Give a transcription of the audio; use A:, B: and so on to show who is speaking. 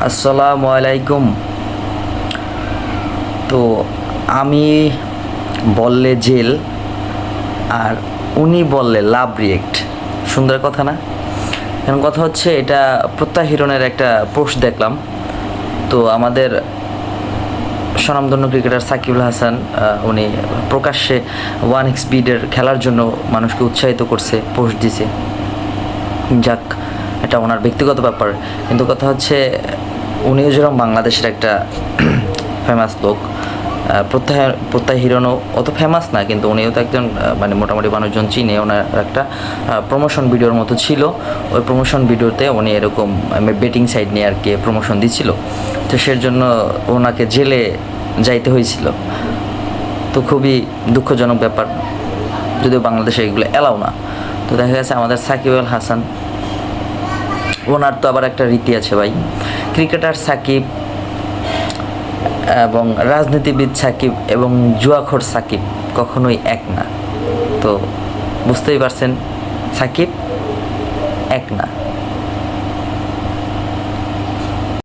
A: আসসালামু আলাইকুম। তো আমি বললে জেল আর উনি বললে লাভ রিয়েক্ট, সুন্দর কথা না? এখন কথা হচ্ছে, এটা প্রত্যাহিরণের একটা পোস্ট দেখলাম। তো আমাদের স্বনামধন্য ক্রিকেটার সাকিব আল হাসান উনি প্রকাশ্যে 1xBet খেলার জন্য মানুষকে উৎসাহিত করছে, পোস্ট দিছে। যাক, এটা ওনার ব্যক্তিগত ব্যাপার, কিন্তু কথা হচ্ছে উনিও যেরকম বাংলাদেশের একটা ফেমাস লোক, প্রত্যাহিরণও অত ফেমাস না, কিন্তু উনিও তো একজন মানে মোটামুটি মানুষজন চিনে। ওনার একটা প্রমোশন ভিডিওর মতো ছিল, ওই প্রমোশন ভিডিওতে উনি এরকম বেটিং সাইট নিয়ে আর কি প্রমোশন দিছিল। তো সের জন্য ওনাকে জেলে যাইতে হয়েছিল। তো খুবই দুঃখজনক ব্যাপার, যদিও বাংলাদেশে এগুলো এলাও না। তো দেখা গেছে আমাদের সাকিব আল হাসান, ওনার তো আবার একটা রীতি আছে ভাই, ক্রিকেটার সাকিব এবং রাজনীতিবিদ সাকিব এবং জুয়াখোর সাকিব কখনোই এক না। তো বুঝতেই পারছেন, সাকিব এক না।